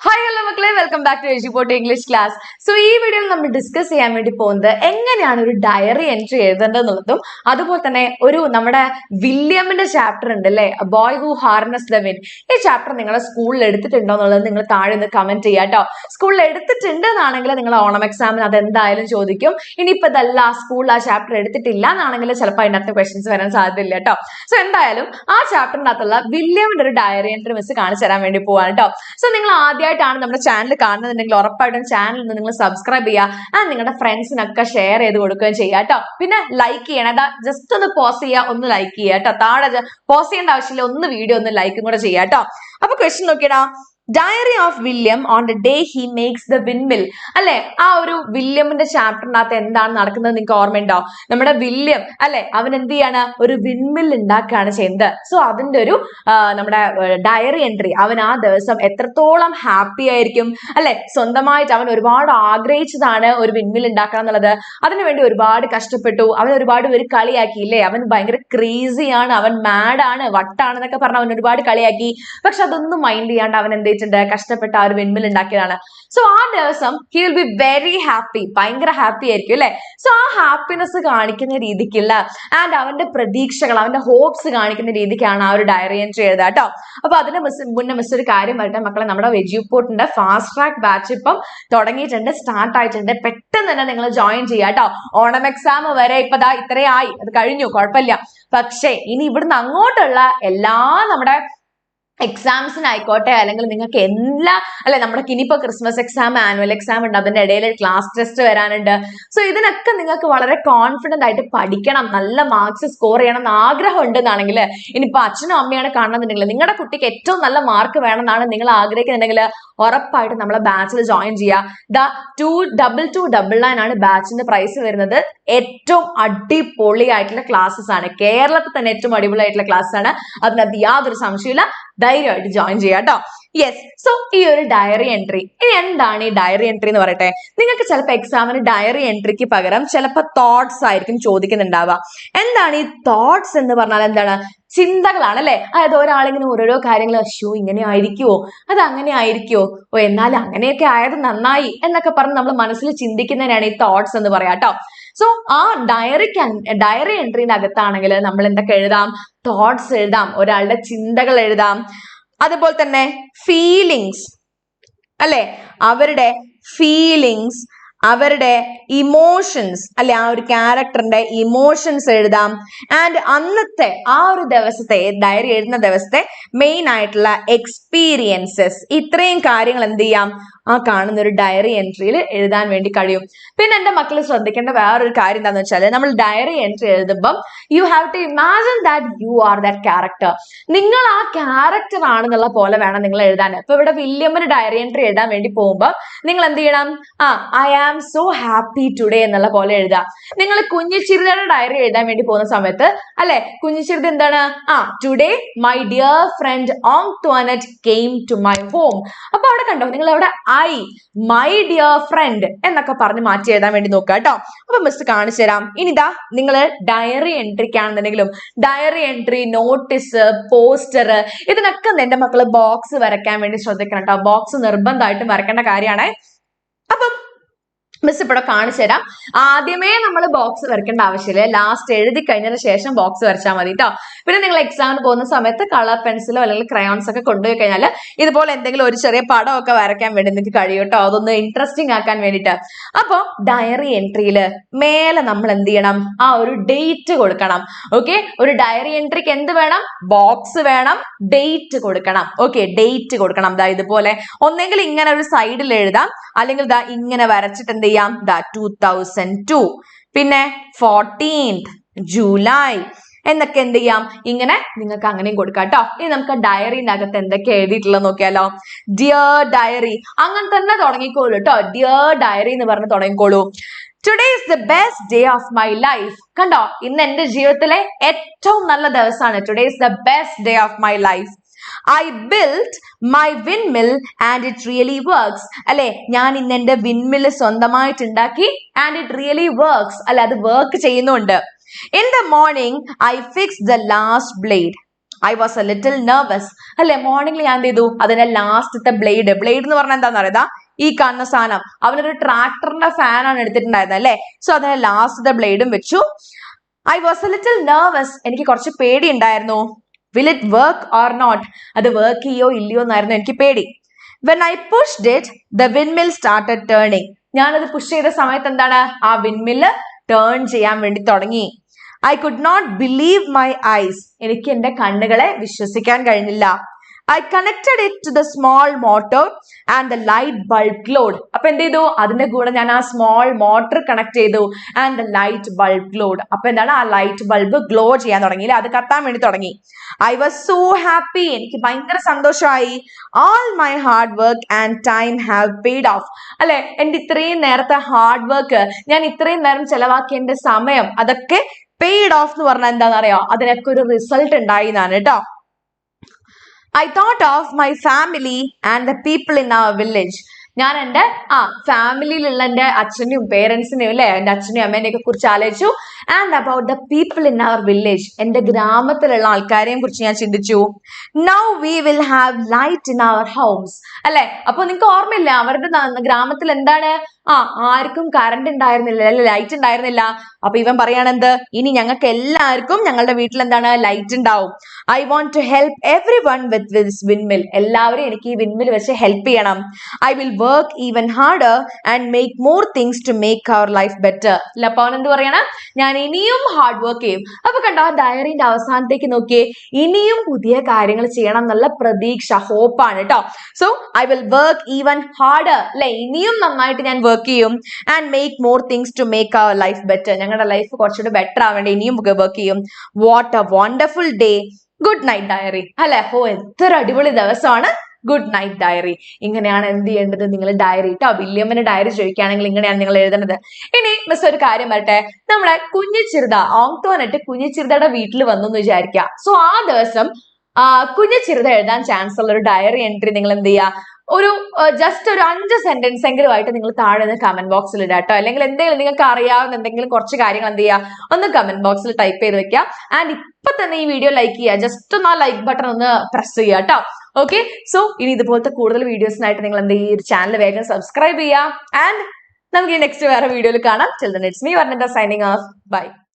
Hi hello മക്കളെ, welcome back to Eduport English class. So ഈ വീഡിയോയിൽ നമ്മൾ ഡിസ്കസ് ചെയ്യാൻ വേണ്ടി പോകുന്നത് എങ്ങനെയാണ് ഒരു ഡയറി എൻട്രി എഴുതേണ്ടതെന്നുള്ളതും അതുപോലെ തന്നെ നമ്മുടെ വില്യമിന്റെ ചാപ്റ്റർ ഉണ്ട് അല്ലേ, boy who harness the wind. ഈ ചാപ്റ്റർ നിങ്ങളുടെ സ്കൂളിൽ എടുത്തിട്ടുണ്ടോ എന്നുള്ളത് നിങ്ങൾ താഴെ ഒന്ന് കമന്റ് ചെയ്യാം കേട്ടോ. സ്കൂളിൽ എടുത്തിട്ടുണ്ട് എന്നാണെങ്കിൽ നിങ്ങൾ ഓണം എക്സാമിന് അതെന്തായാലും ചോദിക്കും. ഇനിയിപ്പോ ഇതല്ല സ്കൂളിൽ ആ ചാപ്റ്റർ എടുത്തിട്ടില്ല എന്നാണെങ്കിൽ ചിലപ്പോൾ അതിനകത്ത് ക്വസ്റ്റ്യൻസ് വരാൻ സാധ്യതയില്ല കേട്ടോ. സോ എന്തായാലും ആ ചാപ്റ്ററിന്റെ അകത്തുള്ള വില്യമിന്റെ ഒരു ഡയറി എൻട്രി മിസ് കാണിച്ചു തരാൻ വേണ്ടി പോവാണ് കേട്ടോ. സോ നിങ്ങൾ ആദ്യമായിട്ടാണ് നമ്മുടെ ചാനൽ കാണുന്നുണ്ടെങ്കിൽ ഉറപ്പായിട്ടും ചാനൽ നിങ്ങൾ സബ്സ്ക്രൈബ് ചെയ്യുക ആൻഡ് നിങ്ങളുടെ ഫ്രണ്ട്സിനൊക്കെ ഷെയർ ചെയ്ത് കൊടുക്കുകയും ചെയ്യുക കേട്ടോ. പിന്നെ ലൈക്ക് ചെയ്യണം, അതാ ജസ്റ്റ് ഒന്ന് പോസ് ചെയ്യുക, ഒന്ന് ലൈക്ക് ചെയ്യുക കേട്ടോ. താഴെ പോസ് ചെയ്യേണ്ട ആവശ്യമില്ല, ഒന്ന് വീഡിയോ ഒന്ന് ലൈക്കും കൂടെ ചെയ്യാം കേട്ടോ. അപ്പൊ ക്വസ്റ്റ്യൻ നോക്കിയടാ, diary of William on the day he makes the windmill. അല്ലെ, ആ ഒരു വില്യമിന്റെ ചാപ്റ്ററിനകത്ത് എന്താണ് നടക്കുന്നത് നിങ്ങൾക്ക് ഓർമ്മയുണ്ടോ? നമ്മുടെ വില്യം അല്ലെ, അവൻ എന്ത് ചെയ്യാണ്, ഒരു വിൻമിൽ ഉണ്ടാക്കുകയാണ് ചെയ്യുന്നത്. സോ അതിന്റെ ഒരു നമ്മുടെ ഡയറി എൻട്രി, അവൻ ആ ദിവസം എത്രത്തോളം ഹാപ്പി ആയിരിക്കും അല്ലെ, സ്വന്തമായിട്ട് അവൻ ഒരുപാട് ആഗ്രഹിച്ചതാണ് ഒരു വിൻമിൽ ഉണ്ടാക്കണം എന്നുള്ളത്. അതിനുവേണ്ടി ഒരുപാട് കഷ്ടപ്പെട്ടു, അവൻ ഒരുപാട് പേര് കളിയാക്കിയില്ലേ, അവൻ ഭയങ്കര ക്രേസിയാണ്, അവൻ മാഡാണ്, വട്ടാണെന്നൊക്കെ പറഞ്ഞ് അവൻ ഒരുപാട് കളിയാക്കി. പക്ഷെ അതൊന്നും മൈൻഡ് ചെയ്യാണ്ട് അവൻ എന്ത് കഷ്ടപ്പെട്ട ആ ഒരു വിൻമിൽ ഉണ്ടാക്കിയതാണ്. സോ ആ ദിവസം he will be very happy, ഭയങ്കര ഹാപ്പി ആയിരിക്കും അല്ലെ. സോ ആ ഹാപ്പിനെസ് കാണിക്കുന്ന രീതിക്കുള്ള ആൻഡ് അവന്റെ പ്രതീക്ഷകൾ, അവന്റെ ഹോപ്സ് കാണിക്കുന്ന രീതിക്കാണ് ആ ഒരു ഡയറി എൻട്രി എഴുതുക കേട്ടോ. അപ്പൊ അതിന് മുന്നേ മിസ് ഒരു കാര്യം പറയട്ടെ മക്കളെ, നമ്മുടെ എജുപോർട്ടിന്റെ ഫാസ്റ്റ് ട്രാക്ക് ബാച്ച് ഇപ്പം തുടങ്ങിയിട്ടുണ്ട്, സ്റ്റാർട്ട് ആയിട്ടുണ്ട്. പെട്ടെന്ന് തന്നെ നിങ്ങൾ ജോയിൻ ചെയ്യുക കേട്ടോ. ഓണം എക്സാം വരെ ഇപ്പൊ ദാ ഇത്രയായി, അത് കഴിഞ്ഞു, കുഴപ്പമില്ല. പക്ഷേ ഇനി ഇവിടുന്ന് അങ്ങോട്ടുള്ള എല്ലാ നമ്മുടെ എക്സാംസിനായിക്കോട്ടെ, അല്ലെങ്കിൽ നിങ്ങൾക്ക് നമ്മുടെ ഇനിയിപ്പോ ക്രിസ്മസ് എക്സാം, ആനുവൽ എക്സാം ഉണ്ട്, അതിന്റെ ഇടയിൽ ക്ലാസ് ടെസ്റ്റ് വരാനുണ്ട്. സോ ഇതിനൊക്കെ നിങ്ങൾക്ക് വളരെ കോൺഫിഡന്റ് ആയിട്ട് പഠിക്കണം, നല്ല മാർക്സ് സ്കോർ ചെയ്യണം എന്ന് ആഗ്രഹം ഉണ്ടെന്നാണെങ്കിൽ, ഇനിയിപ്പോ അച്ഛനും അമ്മയാണ് കാണണമെന്നുണ്ടെങ്കിൽ, നിങ്ങളുടെ കുട്ടിക്ക് ഏറ്റവും നല്ല മാർക്ക് വേണമെന്നാണ് നിങ്ങൾ ആഗ്രഹിക്കുന്നുണ്ടെങ്കിൽ ഉറപ്പായിട്ട് നമ്മളെ ബാച്ചിൽ ജോയിൻ ചെയ്യുക. 2299 ആണ് ബാച്ചിന്റെ പ്രൈസ് വരുന്നത്. ഏറ്റവും അടിപൊളിയായിട്ടുള്ള ക്ലാസ്സസ് ആണ്, കേരളത്തിൽ തന്നെ ഏറ്റവും അടിപൊളിയായിട്ടുള്ള ക്ലാസ് ആണ്, അതിനകത്ത് യാതൊരു സംശയമില്ല. ധൈര്യമായിട്ട് ജോയിൻ ചെയ്യാം കേട്ടോ. യെസ്, സോ ഈ ഒരു ഡയറി എൻട്രി, ഇനി എന്താണ് ഈ ഡയറി എൻട്രി എന്ന് പറയട്ടെ. നിങ്ങൾക്ക് ചിലപ്പോൾ എക്സാമിന് ഡയറി എൻട്രിക്ക് പകരം ചിലപ്പോൾ തോട്ട്സ് ആയിരിക്കും ചോദിക്കുന്നുണ്ടാവുക. എന്താണ് ഈ തോട്ട്സ് എന്ന് പറഞ്ഞാൽ? എന്താണ്? ചിന്തകളാണ് അല്ലെ. അതായത് ഒരാളിങ്ങനെ ഓരോരോ കാര്യങ്ങൾ, അശ്യോ ഇങ്ങനെ ആയിരിക്കുവോ, അത് അങ്ങനെ ആയിരിക്കുവോ, ഓ എന്നാൽ അങ്ങനെയൊക്കെ ആയത് നന്നായി എന്നൊക്കെ പറഞ്ഞ് നമ്മൾ മനസ്സിൽ ചിന്തിക്കുന്നതിനാണ് ഈ തോട്ട്സ് എന്ന് പറയാം കേട്ടോ. സോ ആ ഡയറി എൻട്രീന്റെ അകത്താണെങ്കിൽ നമ്മൾ എന്തൊക്കെ എഴുതാം? തോട്ട്സ് എഴുതാം, ഒരാളുടെ ചിന്തകൾ എഴുതാം, അതുപോലെ തന്നെ ഫീലിങ്സ് അല്ലെ, അവരുടെ ഫീലിങ്സ്, അവരുടെ ഇമോഷൻസ് അല്ലെ, ആ ഒരു ക്യാരക്ടറിന്റെ ഇമോഷൻസ് എഴുതാം. ആൻഡ് അന്നത്തെ ആ ഒരു ദിവസത്തെ, ഡയറി എഴുതുന്ന ദിവസത്തെ മെയിൻ ആയിട്ടുള്ള എക്സ്പീരിയൻസസ്, ഇത്രയും കാര്യങ്ങൾ എന്ത് ചെയ്യാം, ആ കാണുന്ന ഒരു ഡയറി എൻട്രിയിൽ എഴുതാൻ വേണ്ടി കഴിയും. പിന്നെ എന്റെ മക്കൾ ശ്രദ്ധിക്കേണ്ട വേറൊരു കാര്യം എന്താണെന്ന് വെച്ചാൽ, നമ്മൾ ഡയറി എൻട്രി എഴുതുമ്പം you have to imagine that you are that character. നിങ്ങൾ ആ ക്യാരക്ടർ ആണെന്നുള്ള പോലെ വേണം നിങ്ങൾ എഴുതാൻ. ഇപ്പൊ ഇവിടെ വില്യമിന് ഡയറി എൻട്രി എഴുതാൻ വേണ്ടി പോകുമ്പോൾ നിങ്ങൾ എന്ത് ചെയ്യണം? I am so happy today എന്നുള്ള പോലെ എഴുതാം. നിങ്ങൾ കുഞ്ഞിച്ചിരുതയുടെ ഡയറി എഴുതാൻ വേണ്ടി പോകുന്ന സമയത്ത് അല്ലെ, കുഞ്ഞിച്ചിരുത എന്താണ്? Today my dear friend Antoinette came to my home. അപ്പൊ അവിടെ കണ്ടോ, നിങ്ങൾ അവിടെ മൈ ഡിയർ ഫ്രണ്ട് എന്നൊക്കെ പറഞ്ഞ് മാറ്റി എഴുതാൻ വേണ്ടി നോക്കുക കേട്ടോ. അപ്പൊ മിസ് കാണിച്ചു തരാം. ഇനിതാ നിങ്ങൾ ഡയറി എൻട്രിക്കാണെന്നുണ്ടെങ്കിലും ഡയറി എൻട്രി, നോട്ടീസ്, പോസ്റ്റർ, ഇതിനൊക്കെ എന്റെ മക്കള് ബോക്സ് വരയ്ക്കാൻ വേണ്ടി ശ്രദ്ധിക്കണം കേട്ടോ. ബോക്സ് നിർബന്ധമായിട്ടും വരയ്ക്കേണ്ട കാര്യമാണ്. അപ്പം മിസ് ഇവിടെ കാണിച്ചു തരാം. ആദ്യമേ നമ്മൾ ബോക്സ് വരയ്ക്കേണ്ട ആവശ്യമില്ല, ലാസ്റ്റ് എഴുതി കഴിഞ്ഞതിന് ശേഷം ബോക്സ് വരച്ചാൽ മതി കേട്ടോ. പിന്നെ നിങ്ങൾ എക്സാമിന് പോകുന്ന സമയത്ത് കളർ പെൻസിലോ അല്ലെങ്കിൽ ക്രയോൺസ് ഒക്കെ കൊണ്ടുപോയി കഴിഞ്ഞാൽ ഇതുപോലെ എന്തെങ്കിലും ഒരു ചെറിയ പടമൊക്കെ വരയ്ക്കാൻ വേണ്ടി നിങ്ങൾക്ക് കഴിയും കേട്ടോ, അതൊന്ന് ഇൻട്രസ്റ്റിംഗ് ആക്കാൻ വേണ്ടിയിട്ട്. അപ്പോൾ ഡയറി എൻട്രിയിൽ മേലെ നമ്മൾ എന്ത് ചെയ്യണം? ആ ഒരു ഡേറ്റ് കൊടുക്കണം. ഓക്കെ, ഒരു ഡയറി എൻട്രിക്ക് എന്ത് വേണം? ബോക്സ് വേണം, ഡേറ്റ് കൊടുക്കണം. ഓക്കെ, ഡേറ്റ് കൊടുക്കണം. ഇതുപോലെ ഒന്നെങ്കിൽ ഇങ്ങനെ ഒരു സൈഡിൽ എഴുതാം, അല്ലെങ്കിൽ ഇങ്ങനെ വരച്ചിട്ട് എന്ത് ചെയ്യാം? 2002, പിന്നെ 14th ജൂലൈ എന്നൊക്കെ എന്ത് ചെയ്യാം? ഇങ്ങനെ നിങ്ങൾക്ക് അങ്ങനെയും കൊടുക്കാം കേട്ടോ. ഇനി നമുക്ക് ഡയറിന്റെ അകത്ത് എന്തൊക്കെ എഴുതിയിട്ടുള്ളത് നോക്കിയാലോ. ഡിയർ ഡയറി, അങ്ങനെ തന്നെ തുടങ്ങിക്കോളൂ കേട്ടോ. ഡിയർ ഡയറി എന്ന് പറഞ്ഞ് തുടങ്ങിക്കോളൂ. Today is the best day of my life. കണ്ടോ, ഇന്ന് എന്റെ ജീവിതത്തിലെ ഏറ്റവും നല്ല ദിവസമാണ്. Today is the best day of my life. I built my windmill and it really works. അല്ലെ, ഞാൻ ഇന്ന് എന്റെ വിൻമിൽ സ്വന്തമായിട്ട് ഉണ്ടാക്കി and it really works. അല്ലെ, അത് വർക്ക് ചെയ്യുന്നുണ്ട്. In the morning I fixed the last blade. I was a little nervous. അല്ലെ, മോർണിംഗിൽ ഞാൻ എന്ത് ചെയ്തു, അതിന്റെ ലാസ്റ്റത്തെ ബ്ലേഡ് എന്ന് പറഞ്ഞാൽ എന്താന്ന് പറയുക, ഈ കാണുന്ന സാധനം, അവനൊരു ട്രാക്ടറിന്റെ ഫാനാണ് എടുത്തിട്ടുണ്ടായിരുന്നത് അല്ലെ. സോ അതിന്റെ ലാസ്റ്റത്തെ ബ്ലേഡും വെച്ചു. I was a little nervous, എനിക്ക് കുറച്ച് പേടി ഉണ്ടായിരുന്നു. Will it work or not, അത് വർക്ക് ചെയ്യോ ഇല്ലയോ എന്നായിരുന്നു എനിക്ക് പേടി. When I pushed it the windmill started turning, ഞാനത് പുഷ് ചെയ്ത സമയത്ത് എന്താണ്, ആ വിൻമില്ല് ടേൺ ചെയ്യാൻ വേണ്ടി തുടങ്ങി. I could not believe my eyes, എനിക്ക് എന്റെ കണ്ണുകളെ വിശ്വസിക്കാൻ കഴിഞ്ഞില്ല. I connected it to the small motor and the light bulb glowed. അപ്പൊ എന്ത് ചെയ്തു, അതിന്റെ കൂടെ ഞാൻ ആ സ്മോൾ മോട്ടർ കണക്ട് ചെയ്തു. And the light bulb glowed, അപ്പൊ എന്താണ്, ആ ലൈറ്റ് ബൾബ് ഗ്ലോ ചെയ്യാൻ തുടങ്ങി, അത് കത്താൻ വേണ്ടി തുടങ്ങി. ഐ വാസ് സോ ഹാപ്പി, എനിക്ക് ഭയങ്കര സന്തോഷമായി. All my hard work and time have paid of. അല്ലെ, എന്റെ ഇത്രയും നേരത്തെ ഹാർഡ് വർക്ക്, ഞാൻ ഇത്രയും നേരം ചെലവാക്കിയ എന്റെ സമയം, അതൊക്കെ പെയ്ഡ് ഓഫ് എന്ന് പറഞ്ഞാൽ എന്താണെന്ന് അറിയോ, അതിനൊക്കെ ഒരു റിസൾട്ട് ഉണ്ടായി എന്നാണ് കേട്ടോ. I thought of my family and the people in our village. ഞാൻ എൻ്റെ ഫാമിലിയിലുള്ള എൻ്റെ അച്ഛനെയും പേരൻസിനെയും അല്ലെ, എൻ്റെ അച്ഛനെയും അമ്മേനെയും ഒക്കെ കുറിച്ച് ആലോചിച്ചു. And about the people in our village, എൻ്റെ ഗ്രാമത്തിലുള്ള ആൾക്കാരെയും കുറിച്ച് ഞാൻ ചിന്തിച്ചു. Now we will have light in our homes. അല്ലെ, അപ്പൊ നിങ്ങൾക്ക് ഓർമ്മയില്ല, അവരുടെ ഗ്രാമത്തിൽ എന്താണ്, ആർക്കും കറണ്ട് ഉണ്ടായിരുന്നില്ല അല്ലെ, ലൈറ്റ് ഉണ്ടായിരുന്നില്ല. അപ്പൊ ഇവൻ പറയാണ് എന്ത്, ഇനി ഞങ്ങൾക്ക് എല്ലാവർക്കും ഞങ്ങളുടെ വീട്ടിൽ എന്താണ്, ലൈറ്റ് ഉണ്ടാവും. I want to help every one with this windmill, എല്ലാവരും എനിക്ക് ഈ വിൻമിൽ വെച്ച് ഹെൽപ്പ് ചെയ്യണം. I will work even harder and make more things to make our life better. അല്ല, അപ്പൊ അവൻ എന്ത് പറയണം, ഞാൻ ഇനിയും ഹാർഡ് വർക്ക് ചെയ്യും. അപ്പൊ കണ്ടോ, ആ ഡയറിന്റെ അവസാനത്തേക്ക് നോക്കിയേ, ഇനിയും പുതിയ കാര്യങ്ങൾ ചെയ്യണം എന്നുള്ള പ്രതീക്ഷ, ഹോപ്പാണ് കേട്ടോ. So I will work even harder, അല്ലെ, ഇനിയും നന്നായിട്ട് ഞാൻ വർക്ക് ചെയ്യും. And make more things to make our life better, ഞങ്ങളുടെ ലൈഫ് കുറച്ചുകൂടി ബെറ്റർ ആവേണ്ടി ഇനിയും വർക്ക് ചെയ്യും. What a wonderful day, good night diary. അല്ലെ, എത്ര അടിപൊളി ദിവസമാണ് ഗുഡ് നൈറ്റ് ഡയറി. ഇങ്ങനെയാണ് എന്ത് ചെയ്യേണ്ടത്, നിങ്ങൾ ഡയറി കേട്ടോ. വില്യമിന് ഡയറി ചോദിക്കുകയാണെങ്കിൽ ഇങ്ങനെയാണ് നിങ്ങൾ എഴുതേണ്ടത്. ഇനി മിസ് ഒരു കാര്യം പറയട്ടെ, നമ്മളെ കുഞ്ഞിച്ചിറുത ഓങ്തോനിട്ട് കുഞ്ഞിച്ചിറുതയുടെ വീട്ടിൽ വന്നു എന്ന് വിചാരിക്കുക. സോ ആ ദിവസം കുഞ്ഞിച്ചിറുത എഴുതാൻ ചാൻസ് ഉള്ള ഒരു ഡയറി എൻട്രി നിങ്ങൾ എന്ത് ചെയ്യുക, ഒരു ജസ്റ്റ് ഒരു 5 സെന്റൻസ് എങ്കിലും ആയിട്ട് നിങ്ങൾ താഴെ കമന്റ് ബോക്സിൽ ഇടുക കേട്ടോ. അല്ലെങ്കിൽ എന്തെങ്കിലും നിങ്ങൾക്ക് അറിയാവുന്ന എന്തെങ്കിലും കുറച്ച് കാര്യങ്ങൾ എന്ത് ചെയ്യുക, ഒന്ന് കമന്റ് ബോക്സിൽ ടൈപ്പ് ചെയ്ത് വെക്കുക. ആൻഡ് ഇപ്പൊ തന്നെ ഈ വീഡിയോ ലൈക്ക് ചെയ്യുക, ജസ്റ്റ് ഒന്ന് ആ ലൈക്ക് ബട്ടൺ ഒന്ന് പ്രസ് ചെയ്യുക കേട്ടോ. ഓക്കെ, സോ ഇനി ഇതുപോലത്തെ കൂടുതൽ വീഡിയോസിനായിട്ട് നിങ്ങൾ എന്ത് ഈ ചാനൽ വേഗം സബ്സ്ക്രൈബ് ചെയ്യുക. ആൻഡ് നമുക്ക് നെക്സ്റ്റ് വേറെ വീഡിയോയിൽ കാണാം. Till then, it's me, Varnita, signing off. Bye.